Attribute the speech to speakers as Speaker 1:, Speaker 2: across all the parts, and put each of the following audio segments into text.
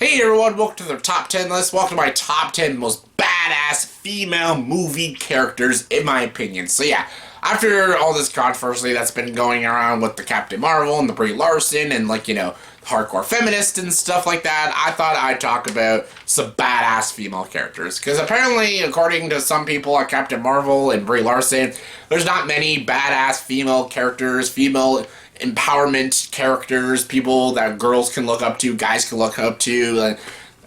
Speaker 1: Hey everyone, welcome to the top 10 list. Welcome to my top 10 most badass female movie characters, in my opinion. So yeah, after all this controversy that's been going around with the Captain Marvel and the Brie Larson and hardcore feminists and stuff like that, I thought I'd talk about some badass female characters. Because apparently, according to some people like Captain Marvel and Brie Larson, there's not many badass female characters, female empowerment characters, people that girls can look up to, guys can look up to.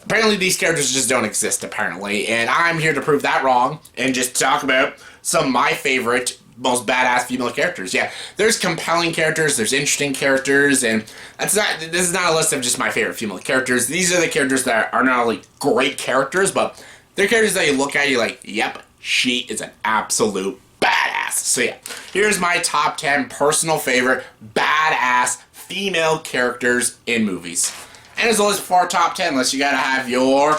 Speaker 1: Apparently these characters just don't exist, apparently, and I'm here to prove that wrong and just talk about some of my favorite, most badass female characters. Yeah, there's compelling characters, there's interesting characters, and this is not a list of just my favorite female characters. These are the characters that are not only great characters, but they're characters that you look at, you're like, yep, she is an absolute badass. So yeah, here's my top 10 personal favorite badass female characters in movies. And as always, for our top 10 list, you gotta have your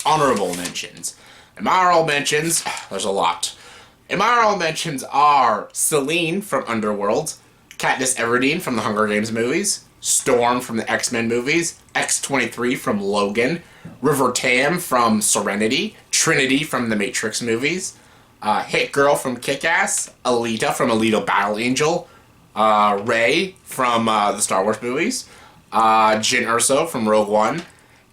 Speaker 1: honorable mentions. And my honorable mentions, there's a lot. And my honorable mentions are Celine from Underworld, Katniss Everdeen from the Hunger Games movies, Storm from the X-Men movies, X-23 from Logan, River Tam from Serenity, Trinity from the Matrix movies, Hit Girl from Kick-Ass, Alita from Alita Battle Angel, Rey from the Star Wars movies, Jyn Erso from Rogue One,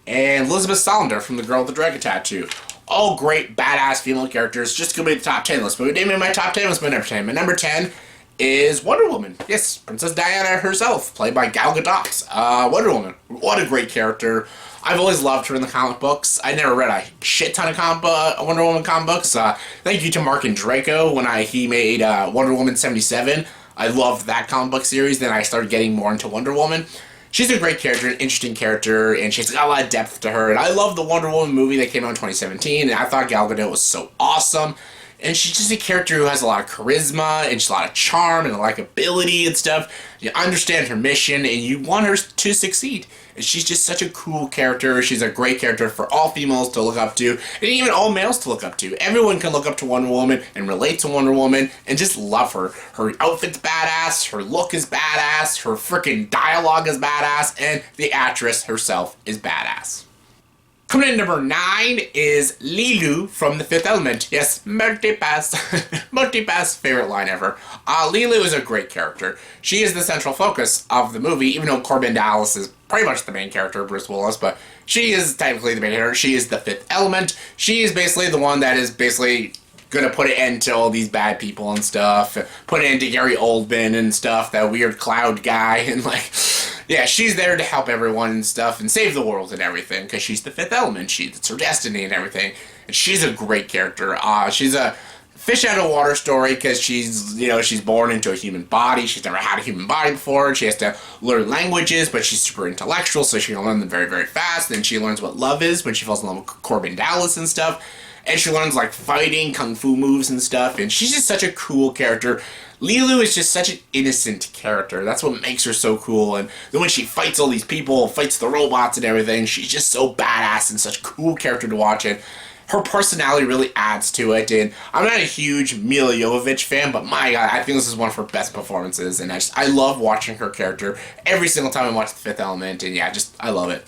Speaker 1: and Elizabeth Salander from The Girl with the Dragon Tattoo. All great, badass female characters. Just gonna be the top 10 list. But we naming my top 10 was my number 10. My number 10 is Wonder Woman. Yes, Princess Diana herself, played by Gal Gadot. Wonder Woman. What a great character. I've always loved her in the comic books. I never read a shit ton of Wonder Woman comic books. Thank you to Mark and Draco when he made Wonder Woman 77. I loved that comic book series. Then I started getting more into Wonder Woman. She's a great character, an interesting character, and she's got a lot of depth to her. And I love the Wonder Woman movie that came out in 2017, and I thought Gal Gadot was so awesome. And she's just a character who has a lot of charisma, and she's a lot of charm and likability and stuff. You understand her mission, and you want her to succeed. And she's just such a cool character. She's a great character for all females to look up to, and even all males to look up to. Everyone can look up to Wonder Woman and relate to Wonder Woman and just love her. Her outfit's badass, her look is badass, her freaking dialogue is badass, and the actress herself is badass. Coming in number 9 is Lilu from The Fifth Element. Yes, multipass. Multipass, favorite line ever. Lilu is a great character. She is the central focus of the movie, even though Corbin Dallas is pretty much the main character, Bruce Willis, but she is technically the main character. She is the Fifth Element. She is basically the one that is basically gonna put an end to all these bad people and stuff. Put an end to Gary Oldman and stuff, that weird cloud guy, and yeah, she's there to help everyone and stuff and save the world and everything because she's the Fifth Element. It's her destiny and everything. And she's a great character. She's a fish out of water story because she's born into a human body. She's never had a human body before. She has to learn languages, but she's super intellectual, so she can learn them very, very fast. Then she learns what love is when she falls in love with Corbin Dallas and stuff. And she learns fighting, kung fu moves and stuff. And she's just such a cool character. Lilu is just such an innocent character. That's what makes her so cool. And then when she fights all these people, fights the robots and everything, she's just so badass and such a cool character to watch. And her personality really adds to it. And I'm not a huge Mila Jovovich fan, but my God, I think this is one of her best performances. And I love watching her character every single time I watch The Fifth Element. And yeah, I love it.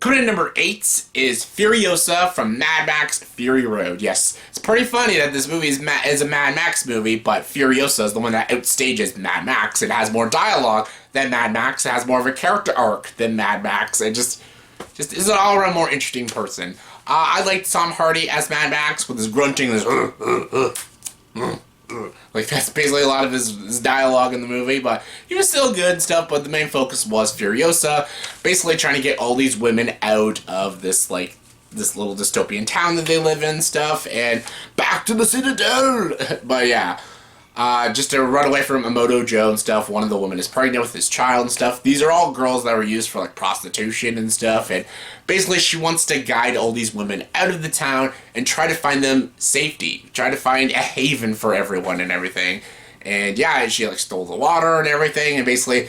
Speaker 1: Coming in number 8 is Furiosa from Mad Max Fury Road. Yes, it's pretty funny that this movie is a Mad Max movie, but Furiosa is the one that outstages Mad Max. It has more dialogue than Mad Max. It has more of a character arc than Mad Max. It just is an all-around more interesting person. I liked Tom Hardy as Mad Max with his grunting, that's basically a lot of his dialogue in the movie, but he was still good and stuff, but the main focus was Furiosa, basically trying to get all these women out of this little dystopian town that they live in and stuff, and back to the Citadel! But yeah, just to run away from Emoto Joe and stuff. One of the women is pregnant with his child and stuff. These are all girls that were used for prostitution and stuff, and basically she wants to guide all these women out of the town and try to find them safety, try to find a haven for everyone and everything. And yeah, she stole the water and everything, and basically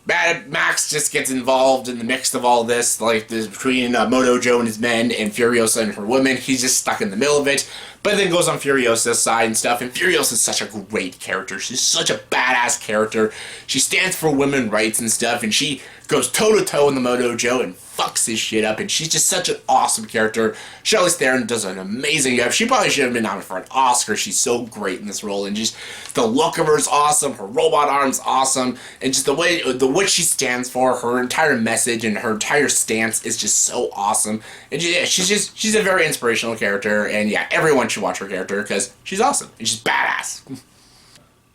Speaker 1: Max just gets involved in the mix of all this, like this between Moto Joe and his men and Furiosa and her women. He's just stuck in the middle of it, but then goes on Furiosa's side and stuff. And Furiosa is such a great character. She's such a badass character. She stands for women's rights and stuff, and she goes toe to toe in the Moto Joe and fucks his shit up. And she's just such an awesome character. Charlize Theron does an amazing job. She probably should have been nominated for an Oscar. She's so great in this role, and just the look of her is awesome. Her robot arm's awesome, and just the what she stands for, her entire message and her entire stance is just so awesome. And she's a very inspirational character, and yeah, everyone should watch her character because she's awesome and she's badass.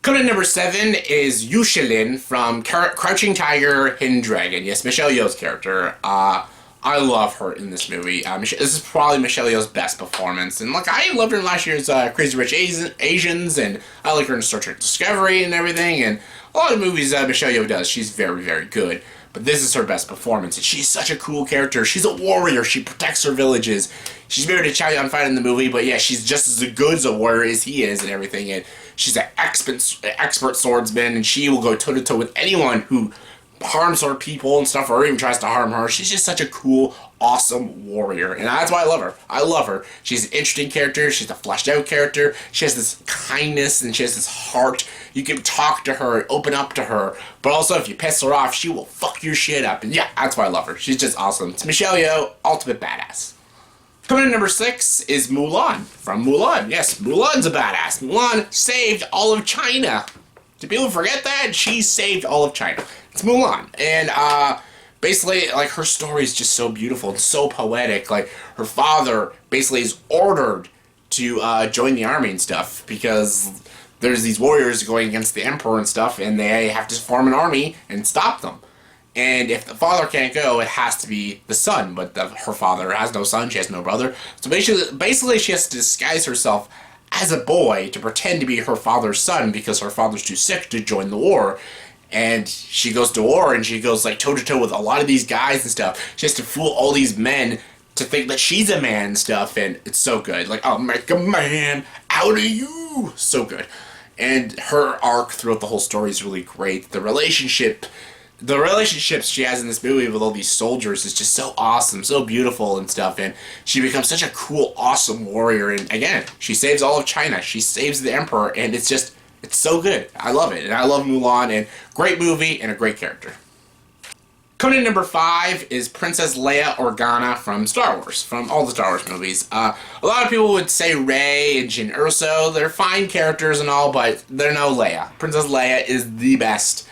Speaker 1: Coming in number 7 is Yushalin from Crouching Tiger, Hidden Dragon. Yes, Michelle Yeoh's character. I love her in this movie. This is probably Michelle Yeoh's best performance. And, like, I loved her in last year's Crazy Rich Asians, and I like her in Star Trek Discovery and everything. And a lot of movies Michelle Yeoh does, she's very, very good. But this is her best performance, and she's such a cool character. She's a warrior. She protects her villages. She's married to Chow Yun-fat in the movie, but yeah, she's just as good as a warrior as he is and everything. And she's an expert swordsman, and she will go toe-to-toe with anyone who harms her people and stuff, or even tries to harm her. She's just such a cool, awesome warrior, and that's why I love her. I love her. She's an interesting character. She's a fleshed out character. She has this kindness, and she has this heart. You can talk to her, open up to her, but also if you piss her off, she will fuck your shit up. And yeah, that's why I love her. She's just awesome. It's Michelle Yeoh, ultimate badass. Coming in number 6 is Mulan from Mulan. Yes, Mulan's a badass. Mulan saved all of China. Do people forget that? She saved all of China. It's Mulan. And basically, like, her story is just so beautiful and so poetic. Like, her father basically is ordered to join the army and stuff because there's these warriors going against the emperor and stuff, and they have to form an army and stop them. And if the father can't go, it has to be the son. But her father has no son, she has no brother. So basically she has to disguise herself as a boy to pretend to be her father's son because her father's too sick to join the war. And she goes to war, and she goes, like, toe-to-toe with a lot of these guys and stuff. She has to fool all these men to think that she's a man and stuff, and it's so good. Like, I'll make a man out of you! So good. And her arc throughout the whole story is really great. The relationships she has in this movie with all these soldiers is just so awesome, so beautiful and stuff, and she becomes such a cool, awesome warrior, and again, she saves all of China, she saves the emperor, and it's so good. I love it, and I love Mulan, and great movie, and a great character. Coming in number 5 is Princess Leia Organa from Star Wars, from all the Star Wars movies. A lot of people would say Rey and Jyn Erso, they're fine characters and all, but they're no Leia. Princess Leia is the best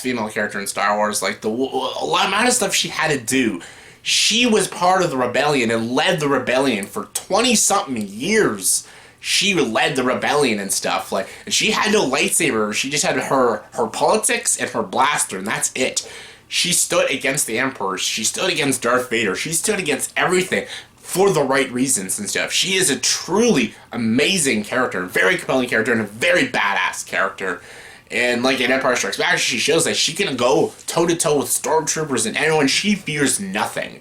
Speaker 1: female character in Star Wars. Like, the amount of stuff she had to do. She was part of the rebellion and led the rebellion for 20-something years. She led the rebellion and stuff. Like, and she had no lightsaber. She just had her politics and her blaster, and that's it. She stood against the Emperor. She stood against Darth Vader. She stood against everything for the right reasons and stuff. She is a truly amazing character, very compelling character, and a very badass character. And like in Empire Strikes Back, she shows that she can go toe-to-toe with stormtroopers and anyone. She fears nothing.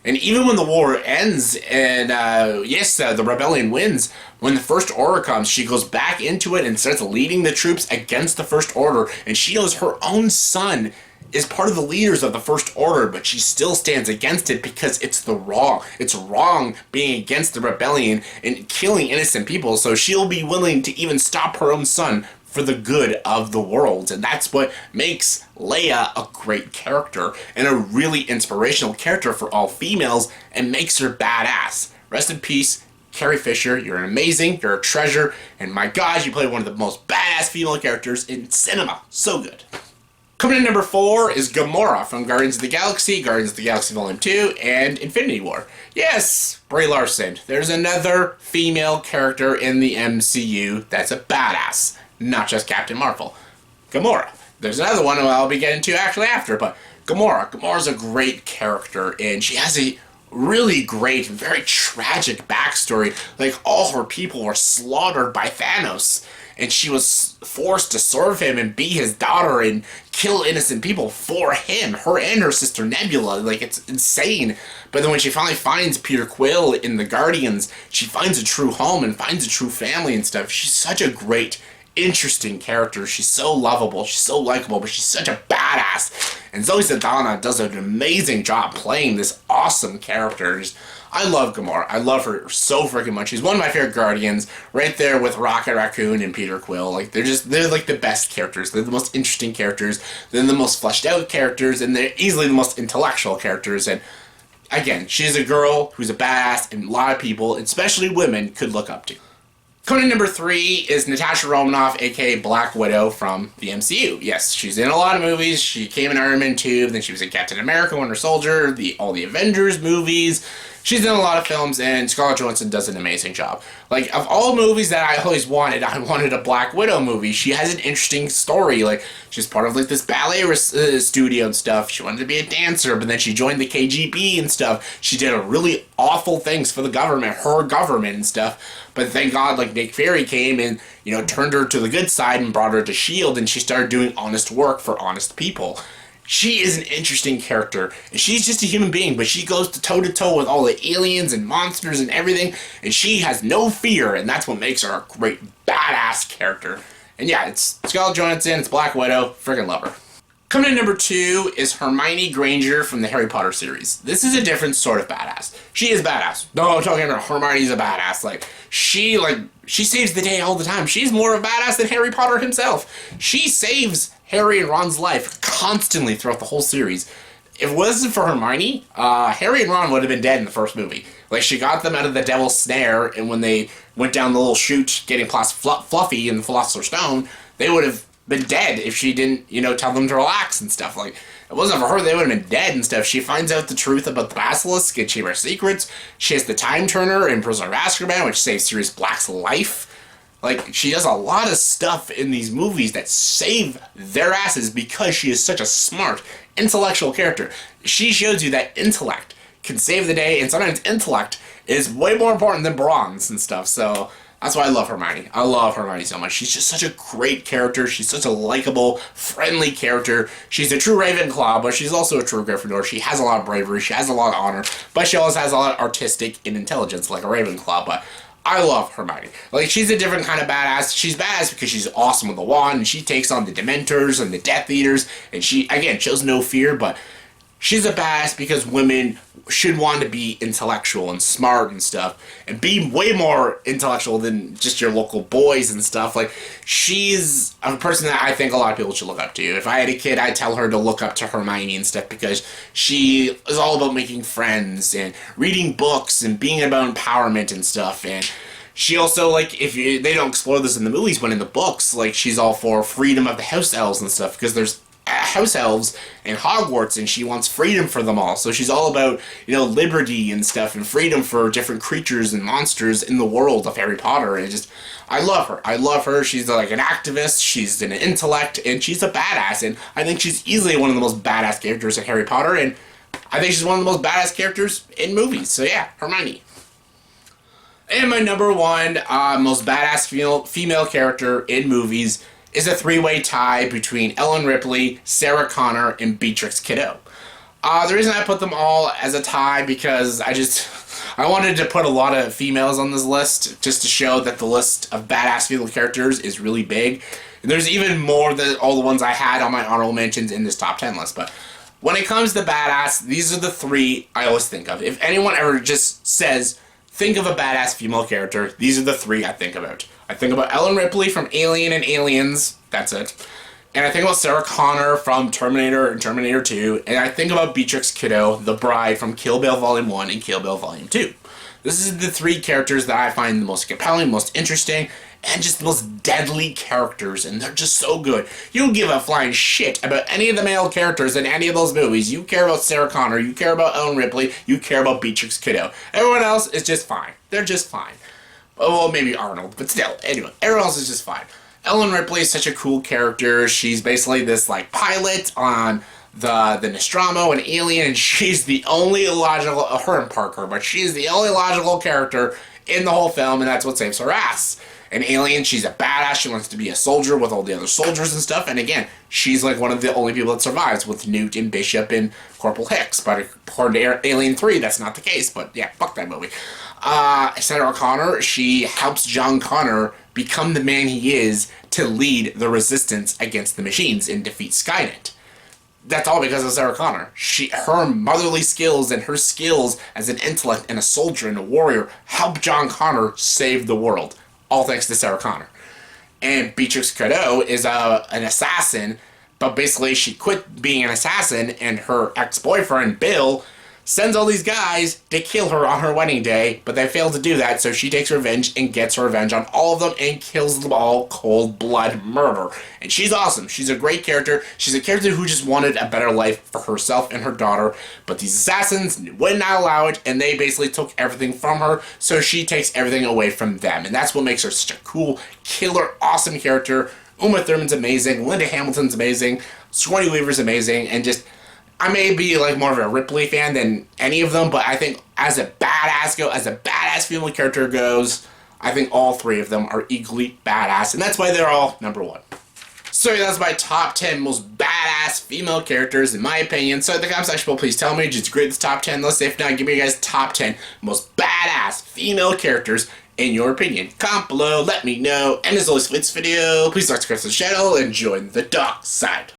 Speaker 1: And even when the war ends and, the rebellion wins, when the First Order comes, she goes back into it and starts leading the troops against the First Order. And she knows her own son is part of the leaders of the First Order, but she still stands against it because it's wrong. It's wrong being against the rebellion and killing innocent people, so she'll be willing to even stop her own son for the good of the world. And that's what makes Leia a great character and a really inspirational character for all females and makes her badass. Rest in peace, Carrie Fisher. You're amazing, you're a treasure, and my God, you play one of the most badass female characters in cinema. So good. Coming in number 4 is Gamora from Guardians of the Galaxy Volume 2, and Infinity War. Yes, Brie Larson. There's another female character in the MCU that's a badass, not just Captain Marvel. Gamora. There's another one I'll be getting to actually after, but Gamora. Gamora's a great character, and she has a really great, very tragic backstory. Like, all her people were slaughtered by Thanos, and she was forced to serve him and be his daughter and kill innocent people for him. Her and her sister Nebula. Like, it's insane. But then when she finally finds Peter Quill in the Guardians, she finds a true home and finds a true family and stuff. She's such a great, interesting character. She's so lovable, she's so likable, but she's such a badass. And Zoe Saldana does an amazing job playing this awesome character. I love Gamora. I love her so freaking much. She's one of my favorite Guardians, right there with Rocket Raccoon and Peter Quill. Like, they're like the best characters. They're the most interesting characters. They're the most fleshed out characters, and they're easily the most intellectual characters. And again, she's a girl who's a badass, and a lot of people, especially women, could look up to. Coming in number 3 is Natasha Romanoff, aka Black Widow from the MCU. Yes, she's in a lot of movies. She came in Iron Man 2, then she was in Captain America, Winter Soldier, all the Avengers movies. She's in a lot of films, and Scarlett Johansson does an amazing job. Like, of all movies that I always wanted, I wanted a Black Widow movie. She has an interesting story. Like, she's part of, like, this ballet studio and stuff. She wanted to be a dancer, but then she joined the KGB and stuff. She did really awful things for the government, her government and stuff. But thank God, like, Nick Fury came and, you know, turned her to the good side and brought her to S.H.I.E.L.D., and she started doing honest work for honest people. She is an interesting character, and she's just a human being, but she goes toe-to-toe with all the aliens and monsters and everything, and she has no fear, and that's what makes her a great badass character. And yeah, it's Scarlett Johansson, it's Black Widow, friggin' love her. Coming in number 2 is Hermione Granger from the Harry Potter series. This is a different sort of badass. She is badass. No, I'm talking about Hermione's a badass. She saves the day all the time. She's more of a badass than Harry Potter himself. She saves Harry and Ron's life constantly throughout the whole series. If it wasn't for Hermione, Harry and Ron would have been dead in the first movie. Like, she got them out of the Devil's Snare, and when they went down the little chute getting past Fluffy and the Philosopher's Stone, they would have been dead if she didn't, you know, tell them to relax and stuff. Like, it wasn't for her, they would have been dead and stuff. She finds out the truth about the Basilisk and Chamber Secrets. She has the Time Turner in Prisoner of Azkaban, which saves Sirius Black's life. Like, she does a lot of stuff in these movies that save their asses because she is such a smart, intellectual character. She shows you that intellect can save the day, and sometimes intellect is way more important than bronze and stuff, so that's why I love Hermione. I love Hermione so much. She's just such a great character. She's such a likable, friendly character. She's a true Ravenclaw, but she's also a true Gryffindor. She has a lot of bravery. She has a lot of honor, but she also has a lot of artistic and intelligence like a Ravenclaw, but I love Hermione. Like, she's a different kind of badass. She's badass because she's awesome with the wand, and she takes on the Dementors and the Death Eaters, and she, again, shows no fear, but she's a badass because women should want to be intellectual and smart and stuff, and be way more intellectual than just your local boys and stuff. Like, she's a person that I think a lot of people should look up to. If I had a kid, I'd tell her to look up to Hermione and stuff, because she is all about making friends and reading books and being about empowerment and stuff. And she also, like, they don't explore this in the movies, but in the books, like, she's all for freedom of the house elves and stuff, because there's house elves in Hogwarts, and she wants freedom for them all. So she's all about, you know, liberty and stuff, and freedom for different creatures and monsters in the world of Harry Potter. And I love her. I love her. She's like an activist, she's an intellect, and she's a badass. And I think she's easily one of the most badass characters in Harry Potter, and I think she's one of the most badass characters in movies. So yeah, Hermione. And my number 1 most badass female character in movies is a 3-way tie between Ellen Ripley, Sarah Connor, and Beatrix Kiddo. The reason I put them all as a tie, because I wanted to put a lot of females on this list, just to show that the list of badass female characters is really big. And there's even more than all the ones I had on my honorable mentions in this top 10 list, but when it comes to badass, these are the 3 I always think of. If anyone ever just says, think of a badass female character, these are the 3 I think about. I think about Ellen Ripley from Alien and Aliens, that's it. And I think about Sarah Connor from Terminator and Terminator 2. And I think about Beatrix Kiddo, the bride from Kill Bill Volume 1 and Kill Bill Volume 2. This is the 3 characters that I find the most compelling, most interesting, and just the most deadly characters, and they're just so good. You don't give a flying shit about any of the male characters in any of those movies. You care about Sarah Connor, you care about Ellen Ripley, you care about Beatrix Kiddo. Everyone else is just fine. They're just fine. Well, maybe Arnold, but still, anyway, everyone else is just fine. Ellen Ripley is such a cool character. She's basically this, like, pilot on the Nostromo and Alien, and she's the only logical, her and Parker, but she's the only logical character in the whole film, and that's what saves her ass. In Alien, she's a badass. She wants to be a soldier with all the other soldiers and stuff. And again, she's like one of the only people that survives with Newt and Bishop and Corporal Hicks. But according to Alien 3, that's not the case. But yeah, fuck that movie. Sarah Connor, she helps John Connor become the man he is to lead the resistance against the machines and defeat Skynet. That's all because of Sarah Connor. Her motherly skills and her skills as an intellect and a soldier and a warrior help John Connor save the world. All thanks to Sarah Connor. And Beatrix Cadeau is an assassin, but basically she quit being an assassin, and her ex-boyfriend, Bill, sends all these guys to kill her on her wedding day, but they fail to do that, so she takes revenge and gets her revenge on all of them and kills them all cold blood murder. And she's awesome. She's a great character. She's a character who just wanted a better life for herself and her daughter, but these assassins would not allow it, and they basically took everything from her, so she takes everything away from them. And that's what makes her such a cool, killer, awesome character. Uma Thurman's amazing. Linda Hamilton's amazing. Sigourney Weaver's amazing. And just, I may be like more of a Ripley fan than any of them, but I think as a badass female character goes, I think all three of them are equally badass, and that's why they're all number one. So that's my top 10 most badass female characters in my opinion. So in the comment section below, please tell me, did you agree with this top 10 list? If not, give me you guys top 10 most badass female characters in your opinion. Comment below, let me know, and as always for this video, please subscribe to the channel and join the dark side.